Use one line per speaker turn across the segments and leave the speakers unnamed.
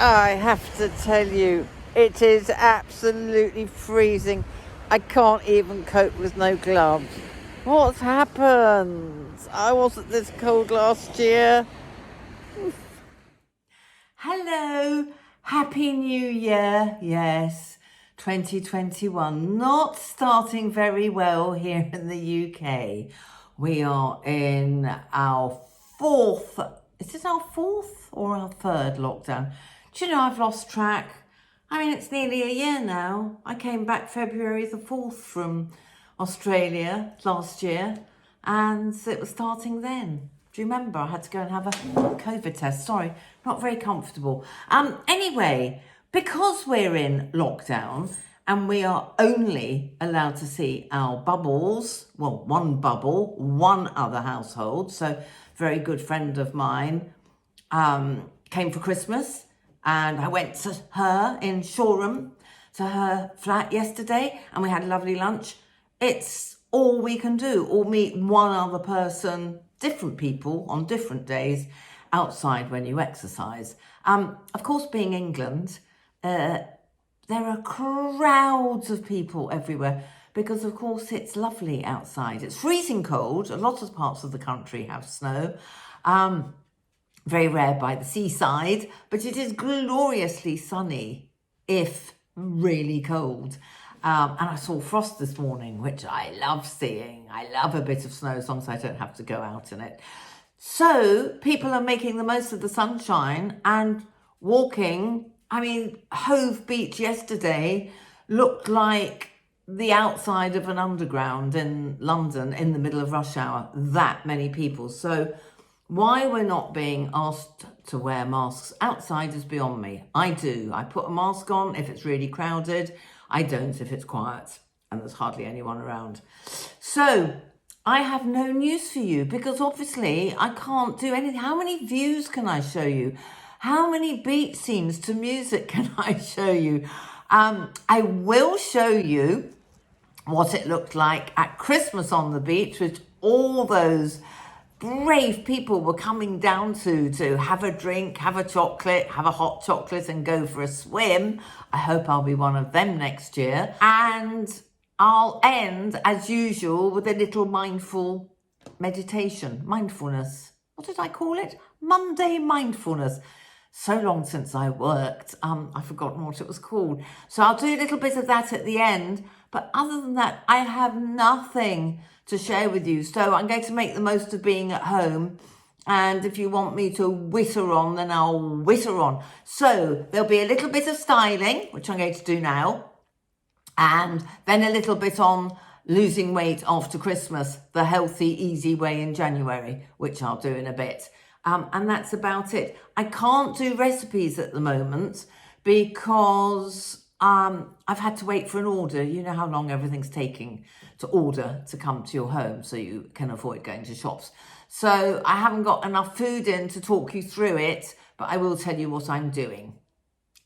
I have to tell you, it is absolutely freezing. I can't even cope with no gloves. What's happened? I wasn't this cold last year.
Hello, Happy New Year. Yes, 2021 not starting very well here in the UK. We are in our is this our fourth or our third lockdown? Do you know, I've lost track. I mean, it's nearly a year now. I came back February the 4th from Australia last year, and it was starting then. Do you remember? I had to go and have a COVID test. Sorry, not very comfortable. Anyway, because we're in lockdown and we are only allowed to see our bubbles, well, one bubble, one other household. So, very good friend of mine came for Christmas, and I went to her in Shoreham, to her flat yesterday, and we had a lovely lunch. It's all we can do, or meet one other person, different people on different days outside when you exercise. Of course, being England, there are crowds of people everywhere because, of course, it's lovely outside. It's freezing cold. A lot of parts of the country have snow. Very rare by the seaside, but it is gloriously sunny, if really cold. And I saw frost this morning, which I love seeing. I love a bit of snow as long as I don't have to go out in it. So people are making the most of the sunshine and walking. I mean, Hove Beach yesterday looked like the outside of an underground in London in the middle of rush hour. That many people. So why we're not being asked to wear masks outside is beyond me. I do. I put a mask on if it's really crowded. I don't if it's quiet and there's hardly anyone around. So I have no news for you because obviously I can't do anything. How many views can I show you? How many beat scenes to music can I show you? I will show you what it looked like at Christmas on the beach with all those brave people were coming down to have a drink, have a chocolate, have a hot chocolate and go for a swim. I hope I'll be one of them next year. And I'll end, as usual, with a little mindful meditation. Mindfulness. What did I call it? Monday mindfulness. So long since I worked, I've forgotten what it was called. So I'll do a little bit of that at the end. But other than that, I have nothing to share with you. So I'm going to make the most of being at home. And if you want me to whitter on, then I'll whitter on. So there'll be a little bit of styling, which I'm going to do now. And then a little bit on losing weight after Christmas, the healthy, easy way in January, which I'll do in a bit. And that's about it. I can't do recipes at the moment because I've had to wait for an order. You know how long everything's taking to order to come to your home so you can avoid going to shops. So I haven't got enough food in to talk you through it, but I will tell you what I'm doing.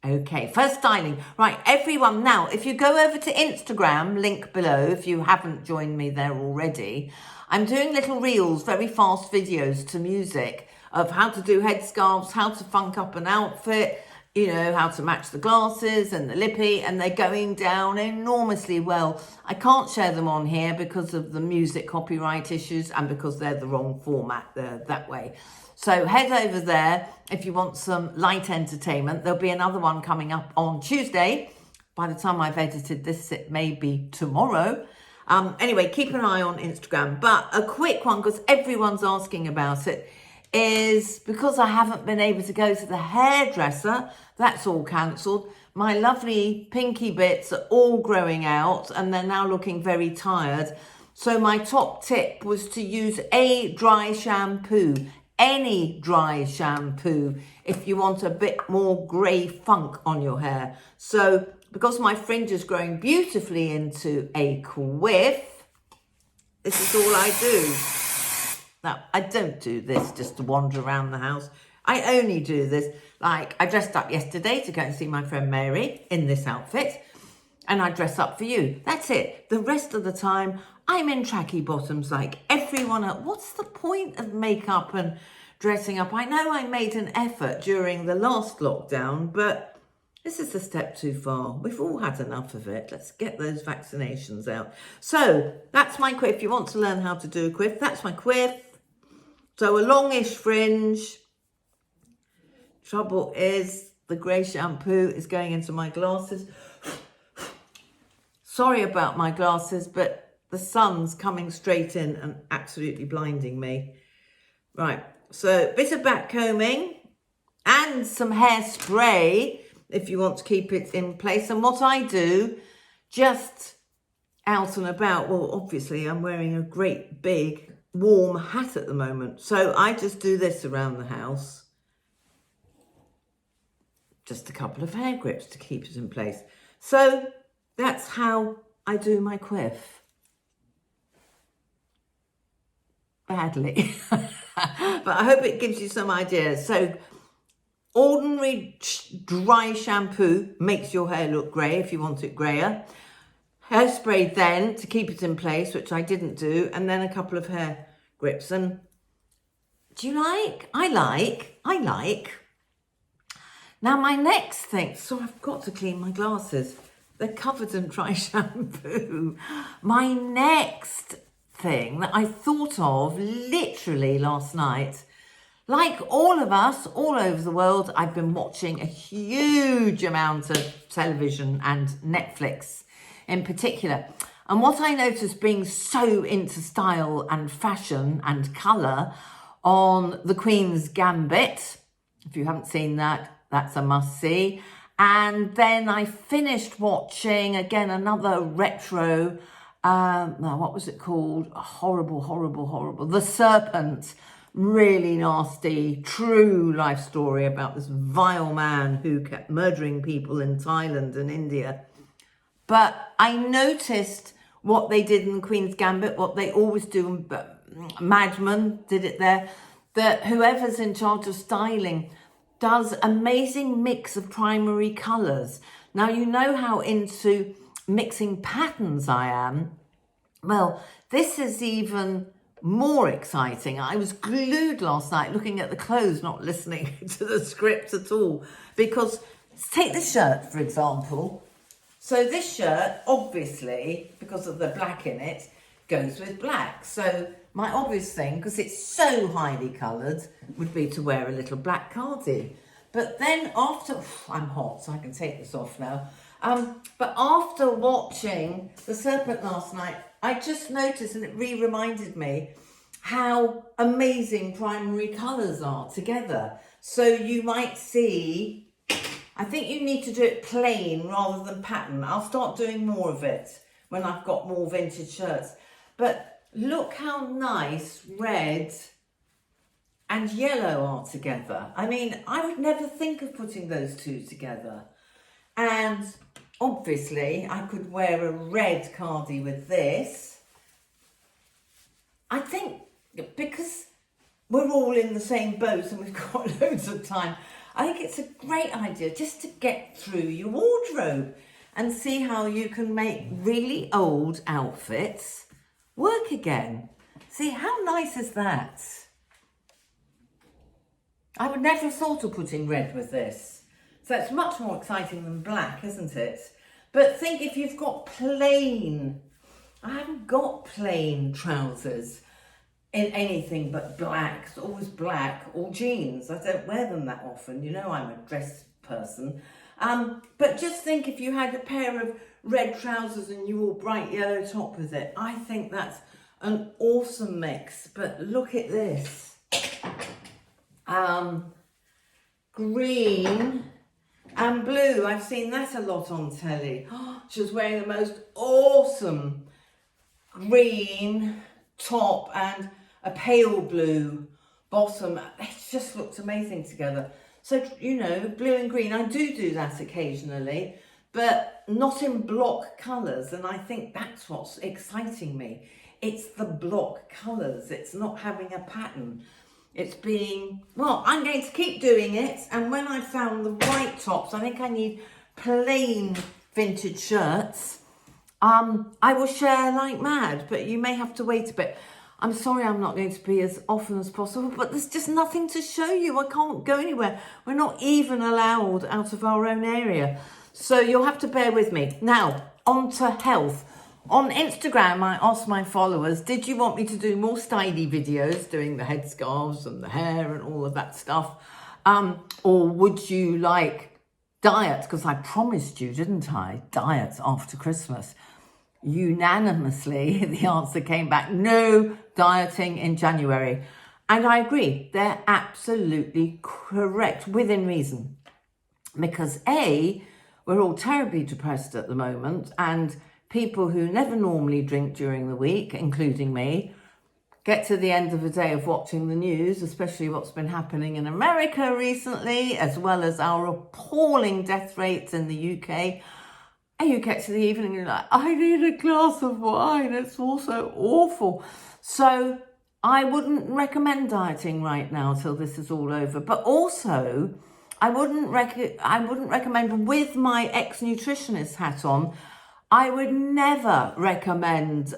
Okay, first styling. Right, everyone, now, if you go over to Instagram, link below, if you haven't joined me there already, I'm doing little reels, very fast videos to music of how to do headscarves, how to funk up an outfit, you know, how to match the glasses and the lippy, and they're going down enormously well. I can't share them on here because of the music copyright issues and because they're the wrong format that way. So head over there if you want some light entertainment. There'll be another one coming up on Tuesday. By the time I've edited this, it may be tomorrow. Anyway, keep an eye on Instagram. But a quick one, because everyone's asking about it, is because I haven't been able to go to the hairdresser. That's all cancelled. My lovely pinky bits are all growing out and they're now looking very tired. So my top tip was to use a dry shampoo. Any dry shampoo if you want a bit more grey funk on your hair. So because my fringe is growing beautifully into a quiff, this is all I do. Now, I don't do this just to wander around the house. I only do this. Like, I dressed up yesterday to go and see my friend Mary in this outfit. And I dress up for you. That's it. The rest of the time, I'm in tracky bottoms like everyone else. What's the point of makeup and dressing up. I know I made an effort during the last lockdown, but this is a step too far. We've all had enough of it. Let's get those vaccinations out. So that's my quiff. If you want to learn how to do a quiff, that's my quiff. So a longish fringe. Trouble is the grey shampoo is going into my glasses. Sorry about my glasses, but the sun's coming straight in and absolutely blinding me. Right, so a bit of back combing and some hairspray if you want to keep it in place. And what I do, just out and about, well, obviously I'm wearing a great big warm hat at the moment. So I just do this around the house. Just a couple of hair grips to keep it in place. So that's how I do my quiff. Badly. But I hope it gives you some ideas. So ordinary dry shampoo makes your hair look grey if you want it greyer. Hairspray then to keep it in place, which I didn't do, and then a couple of hair grips. And do you like? I like. Now my next thing, so I've got to clean my glasses. They're covered in dry shampoo. My next thing that I thought of literally last night, like all of us all over the world, I've been watching a huge amount of television and Netflix in particular. And what I noticed being so into style and fashion and colour on The Queen's Gambit, if you haven't seen that, that's a must-see. And then I finished watching, again, another retro, what was it called? Horrible. The Serpent. Really nasty, true life story about this vile man who kept murdering people in Thailand and India. But I noticed what they did in Queen's Gambit, what they always do, Mad Men did it there, that whoever's in charge of styling does amazing mix of primary colours. Now, you know how into mixing patterns I am. Well, this is even more exciting. I was glued last night looking at the clothes, not listening to the script at all. Because, take this shirt, for example. So this shirt, obviously, because of the black in it, goes with black. So my obvious thing, because it's so highly coloured, would be to wear a little black cardi. But then after, I'm hot, so I can take this off now. But after watching The Serpent last night, I just noticed, and it reminded me, how amazing primary colours are together. So you might see, I think you need to do it plain rather than pattern. I'll start doing more of it when I've got more vintage shirts. But look how nice red and yellow are together. I mean, I would never think of putting those two together. And obviously, I could wear a red cardi with this. I think because we're all in the same boat and we've got loads of time, I think it's a great idea just to get through your wardrobe and see how you can make really old outfits work again. See, how nice is that? I would never have thought of putting red with this. So it's much more exciting than black, isn't it? But think if you've got plain, I haven't got plain trousers in anything but black. It's always black, or jeans. I don't wear them that often. You know I'm a dress person. But just think if you had a pair of red trousers and you wore bright yellow top with it. I think that's an awesome mix. But look at this. Green and blue. I've seen that a lot on telly. She was wearing the most awesome green top and a pale blue bottom. It just looked amazing together. So, you know, blue and green, I do that occasionally, but not in block colours. And I think that's what's exciting me. It's the block colours. It's not having a pattern. It's being, well, I'm going to keep doing it. And when I found the right tops, I think I need plain vintage shirts. I will share like mad, but you may have to wait a bit. I'm sorry I'm not going to be as often as possible, but there's just nothing to show you. I can't go anywhere. We're not even allowed out of our own area. So you'll have to bear with me. Now, on to health. On Instagram, I asked my followers, did you want me to do more styly videos, doing the headscarves and the hair and all of that stuff? Or would you like diet? Because I promised you, didn't I? Diet after Christmas. Unanimously, the answer came back, no dieting in January. And I agree, they're absolutely correct, within reason. Because A, we're all terribly depressed at the moment, and people who never normally drink during the week, including me, get to the end of the day of watching the news, especially what's been happening in America recently, as well as our appalling death rates in the UK. And you get to the evening and you're like, I need a glass of wine. It's all so awful. So I wouldn't recommend dieting right now till this is all over. But also, I wouldn't recommend, with my ex-nutritionist hat on, I would never recommend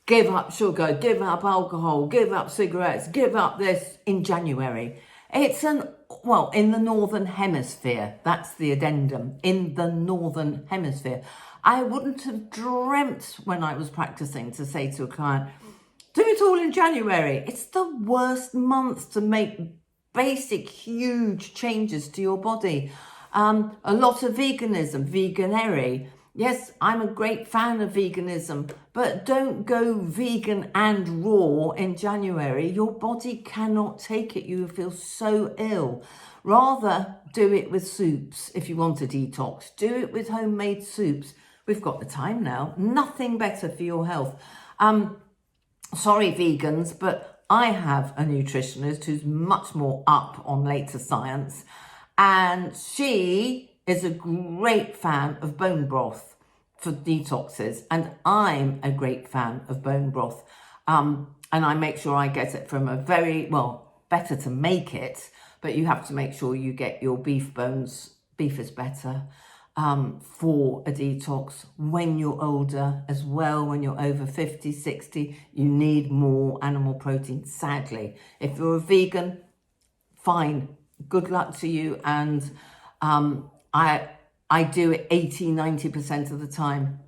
give up sugar, give up alcohol, give up cigarettes, give up this in January. It's in the Northern Hemisphere, that's the addendum, in the Northern Hemisphere. I wouldn't have dreamt when I was practicing to say to a client, do it all in January. It's the worst month to make basic, huge changes to your body. A lot of veganism, veganery. Yes, I'm a great fan of veganism, but don't go vegan and raw in January. Your body cannot take it. You will feel so ill. Rather, do it with soups if you want a detox. Do it with homemade soups. We've got the time now. Nothing better for your health. Sorry, vegans, but I have a nutritionist who's much more up on later science, and she is a great fan of bone broth for detoxes, and I'm a great fan of bone broth. And I make sure I get it from better to make it, but you have to make sure you get your beef bones. Beef is better for a detox when you're older as well. When you're over 50, 60, you need more animal protein, sadly. If you're a vegan, fine, good luck to you. And I do it 80-90% of the time,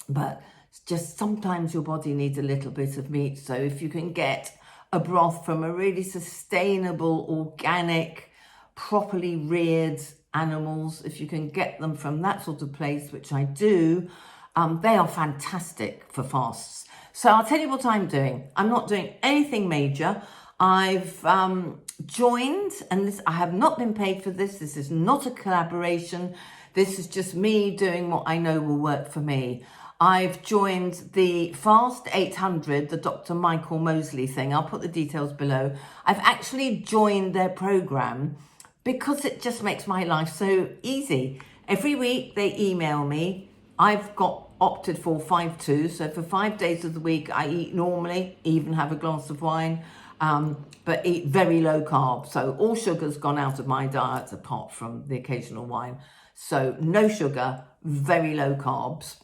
but just sometimes your body needs a little bit of meat. So if you can get a broth from a really sustainable, organic, properly reared animals, if you can get them from that sort of place, which I do, they are fantastic for fasts. So I'll tell you what I'm doing. I'm not doing anything major. I've joined, and this, I have not been paid for this. This is not a collaboration. This is just me doing what I know will work for me. I've joined the Fast 800, the Dr. Michael Mosley thing. I'll put the details below. I've actually joined their program because it just makes my life so easy. Every week they email me. I've got opted for 5-2. So for 5 days of the week, I eat normally, even have a glass of wine, but eat very low carb. So all sugar's gone out of my diet apart from the occasional wine. So no sugar, very low carbs.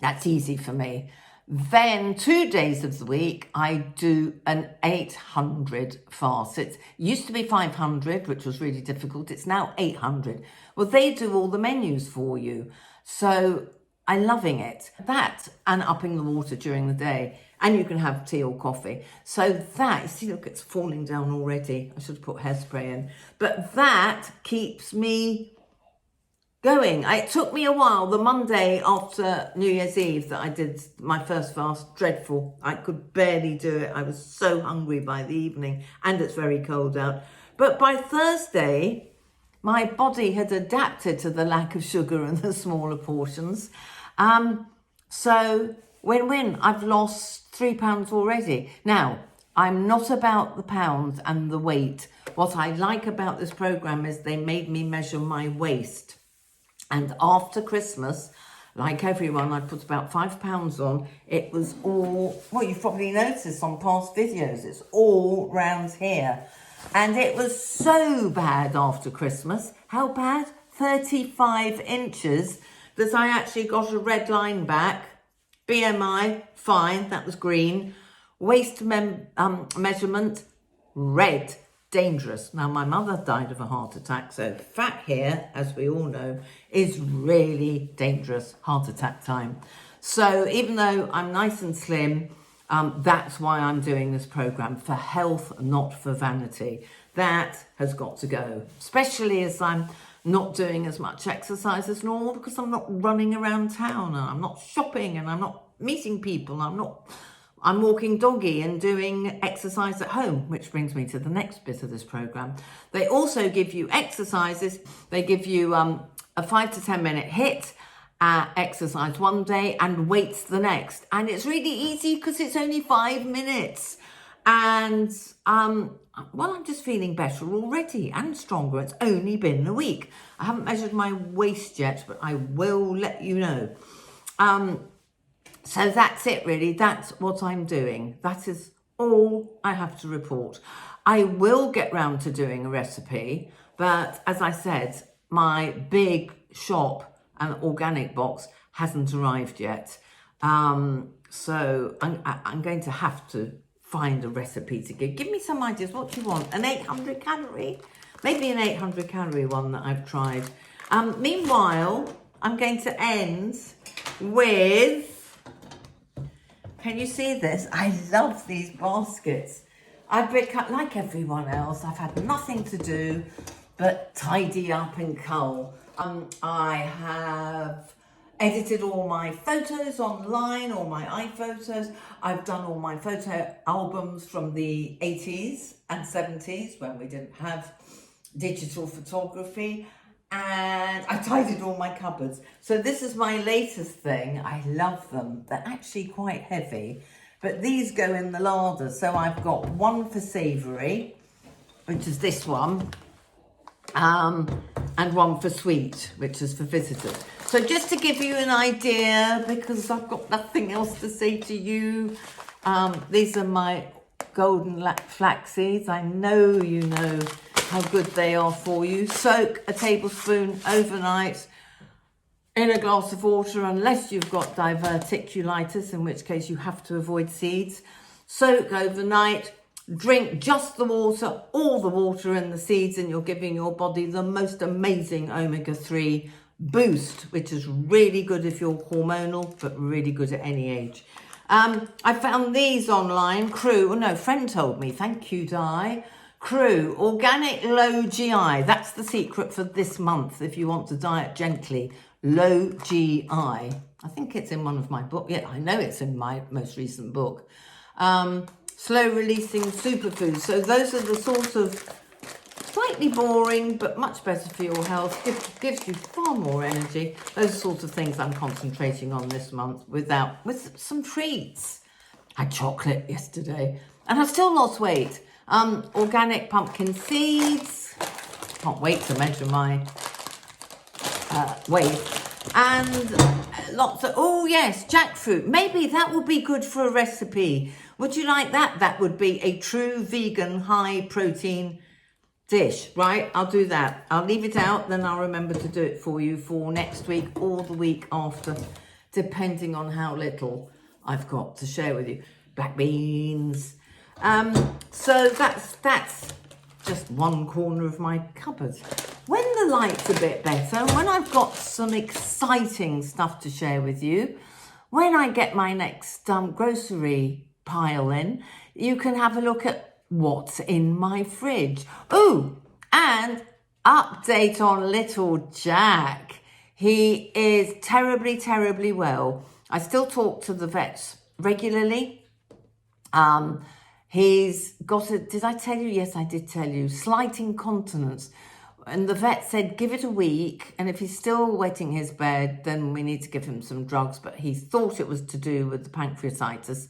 That's easy for me. Then 2 days of the week, I do an 800 fast. It used to be 500, which was really difficult. It's now 800. Well, they do all the menus for you. So I'm loving it. That and upping the water during the day. And you can have tea or coffee. So that, you see, look, it's falling down already. I should have put hairspray in. But that keeps me going. It took me a while. The Monday after New Year's Eve that I did my first fast, dreadful. I could barely do it. I was so hungry by the evening, and it's very cold out. But by Thursday, my body had adapted to the lack of sugar and the smaller portions. So win-win. I've lost 3 pounds already. Now, I'm not about the pounds and the weight. What I like about this program is they made me measure my waist. And after Christmas, like everyone, I put about 5 pounds on. It was all, well, you've probably noticed on past videos, it's all round here. And it was so bad after Christmas. How bad? 35 inches that I actually got a red line back. BMI, fine, that was green. Waist measurement, red, dangerous. Now, my mother died of a heart attack, so fat here, as we all know, is really dangerous heart attack time. So even though I'm nice and slim, that's why I'm doing this program, for health, not for vanity. That has got to go, especially as I'm not doing as much exercise as normal, because I'm not running around town and I'm not shopping and I'm not meeting people. I'm walking doggy and doing exercise at home, which brings me to the next bit of this program. They also give you exercises. They give you a 5 to 10 minute HIIT exercise one day and weights the next. And it's really easy because it's only 5 minutes. And well, I'm just feeling better already and stronger. It's only been a week. I haven't measured my waist yet, but I will let you know. So that's it, really. That's what I'm doing. That is all I have to report. I will get round to doing a recipe, but as I said, my big shop and organic box hasn't arrived yet. So I'm going to have to find a recipe to give. Give me some ideas. What do you want? An 800 calorie? Maybe an 800 calorie one that I've tried. Meanwhile, I'm going to end with... Can you see this? I love these baskets. I've become, like everyone else, I've had nothing to do but tidy up and cull. I have edited all my photos online, all my iPhotos. I've done all my photo albums from the 80s and 70s when we didn't have digital photography. And I tidied all my cupboards. So this is my latest thing. I love them. They're actually quite heavy, but these go in the larder. So I've got one for savoury, which is this one, and one for sweet, which is for visitors. So just to give you an idea, because I've got nothing else to say to you, these are my golden flax seeds. I know you know how good they are for you. Soak a tablespoon overnight in a glass of water, unless you've got diverticulitis, in which case you have to avoid seeds. Soak overnight, drink just the water, all the water and the seeds, and you're giving your body the most amazing omega-3 boost, which is really good if you're hormonal, but really good at any age. I found these online. Friend told me, thank you, Di. Crew, organic low GI. That's the secret for this month if you want to diet gently. Low GI. I think it's in one of my books. Yeah, I know it's in my most recent book. Slow releasing superfoods. So those are the sort of slightly boring, but much better for your health. Gives you far more energy. Those are sort of things I'm concentrating on this month with some treats. I had chocolate yesterday and I've still lost weight. Organic pumpkin seeds. Can't wait to measure my weight. And lots of, oh yes, jackfruit. Maybe that would be good for a recipe. Would you like that? That would be a true vegan, high protein dish, right? I'll do that. I'll leave it out, then I'll remember to do it for you for next week or the week after, depending on how little I've got to share with you. Black beans. So that's just one corner of my cupboard. When the light's a bit better, when I've got some exciting stuff to share with you, when I get my next grocery pile in, you can have a look at what's in my fridge. Oh, and update on little Jack. He is terribly, terribly well. I still talk to the vets regularly. He's got did I tell you? Yes, I did tell you, slight incontinence. And the vet said, give it a week. And if he's still wetting his bed, then we need to give him some drugs. But he thought it was to do with the pancreatitis.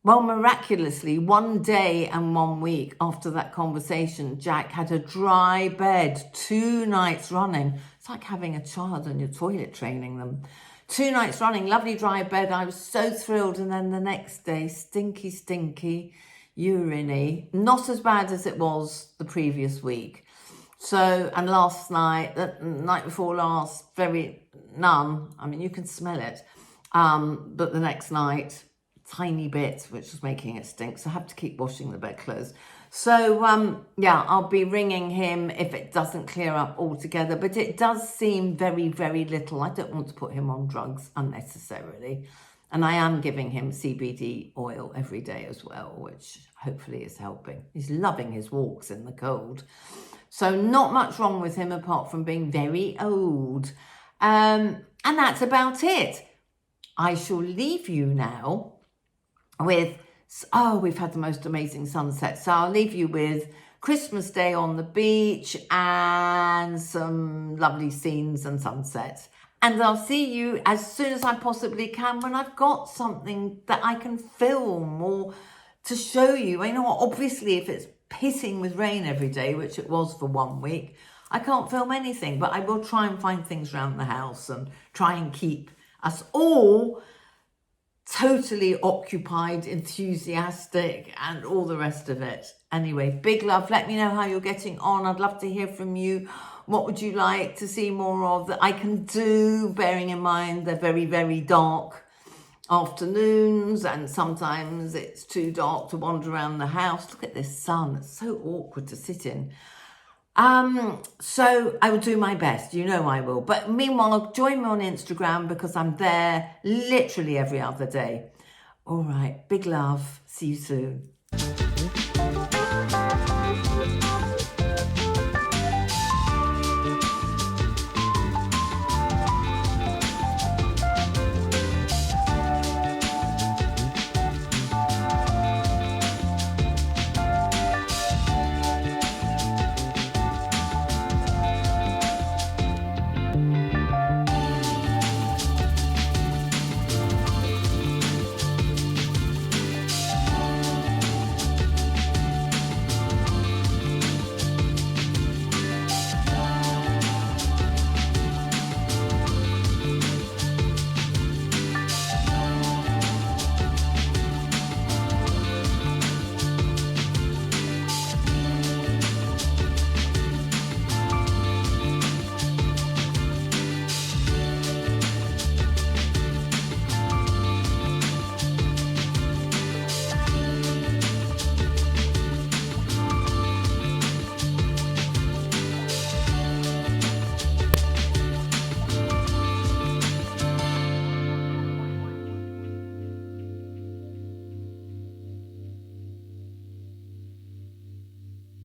Well, miraculously, 1 day and 1 week after that conversation, Jack had a dry bed 2 nights running. It's like having a child and you're toilet training them. 2 nights running, lovely dry bed. I was so thrilled. And then the next day, stinky, urine-y. Not as bad as it was the previous week. So, and last night, the night before last, none. I mean, you can smell it. But the next night, tiny bit, which was making it stink. So I have to keep washing the bedclothes. So, yeah, I'll be ringing him if it doesn't clear up altogether. But it does seem very, very little. I don't want to put him on drugs unnecessarily. And I am giving him CBD oil every day as well, which hopefully is helping. He's loving his walks in the cold. So not much wrong with him apart from being very old. And that's about it. I shall leave you now with, oh, we've had the most amazing sunset. So I'll leave you with Christmas Day on the beach and some lovely scenes and sunsets. And I'll see you as soon as I possibly can when I've got something that I can film or to show you. I know, obviously, if it's pissing with rain every day, which it was for 1 week, I can't film anything, but I will try and find things around the house and try and keep us all totally occupied, enthusiastic, and all the rest of it. Anyway, big love. Let me know how you're getting on. I'd love to hear from you. What would you like to see more of that I can do, bearing in mind they're very, very dark afternoons, and sometimes it's too dark to wander around the house. Look at this sun. It's so awkward to sit in. So I will do my best, you know I will. But meanwhile, join me on Instagram because I'm there literally every other day. All right, big love. See you soon.